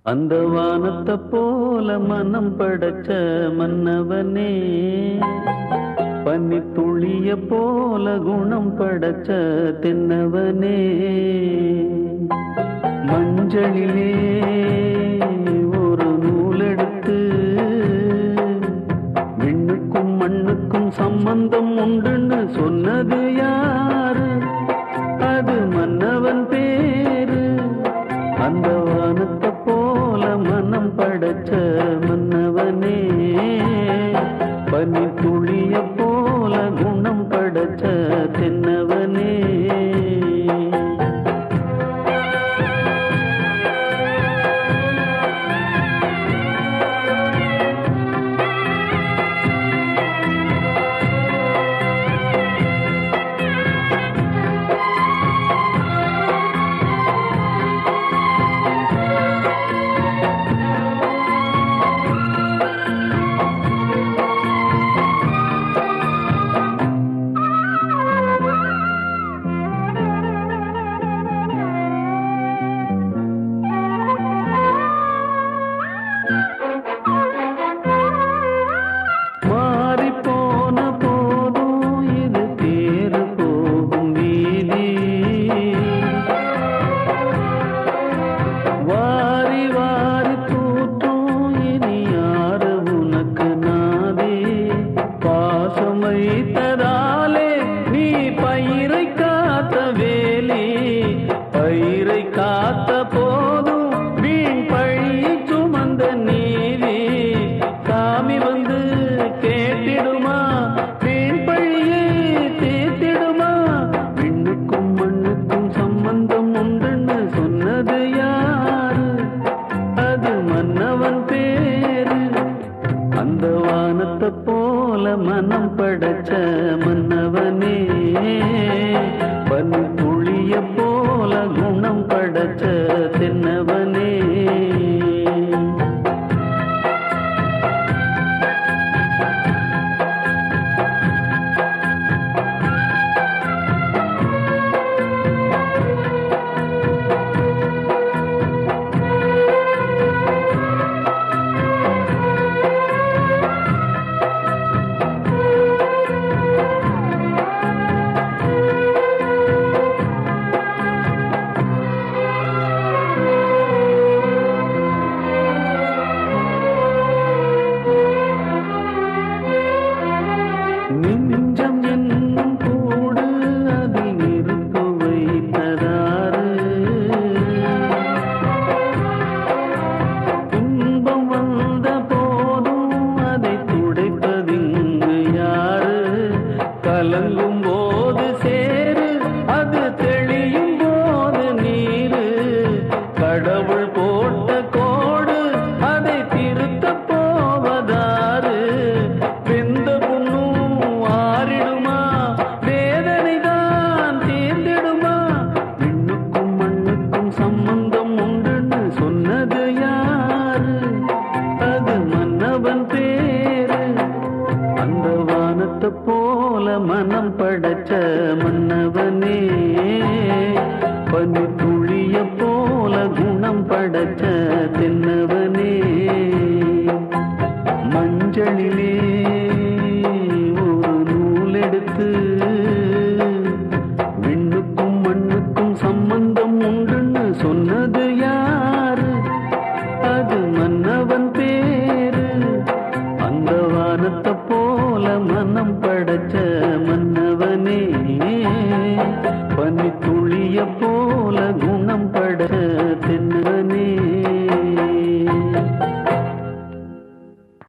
அந்த வானத்தை போல மனம் படைச்ச மன்னவனே, பனி துளிய போல குணம் படைச்ச தென்னவனே, மஞ்சளிலே ஒரு நூலெடுத்து விண்ணுக்கும் மண்ணுக்கும் சம்பந்தம் உண்டுன்னு சொன்னது யாரு? அது மன்னவன் பேரு. அந்த வானத்தை போல மனம் படைச்ச மன்னவனே, பனி துளிய போல குணம் படைச்ச தென்னவனே. வைத்ததாலே நீ பயிரை காத்த வேலி, பயிரை காத்த போதும் வீண் பழி சுமந்த நீதி, சாமி வந்து கேட்டிடுமா வீண் பழியை தீர்த்திடுமா? விண்ணுக்கும் மண்ணுக்கும் சம்பந்தம் உண்டுன்னு சொன்னது யாரு? அது மன்னவன் பேரு. அந்த வானத்தை போல மனம் படைச்ச மன்னவனே, பனி துளிய போல குணம் படைச்ச தென்னவனே. நெஞ்சம் என்னும் கூடு அதில் நெருப்பு வைத்ததாறு, துன்பம் வந்த போதும் அதை துடைப்பதிங்கு யாரு? கலங்கும் போது சேரு, அது தெளியும் போது நீரு, கடவுள் போட்ட கோடு அதை திருத்த போவதாறு? வெந்த சம்பந்தம் உண்டுன்னு சொன்னது யாரு? அது மன்னவன் பேரு. அந்த வானத்தை போல மனம் படைச்ச மன்னவனே, பனி துளிய போல குணம் படைச்ச தென்னவனே, மஞ்சளிலே ஒரு நூலெடுத்து விண்ணுக்கும் மண்ணுக்கும் சம்பந்தம் உண்டுன்னு சொன்னது யாரு? அது மன்னவன் பேரு. அந்த வானத்தை போல மனம் படைச்ச மன்னவனே, பனி துளிய போல குணம் படைச்ச தென்னவனே.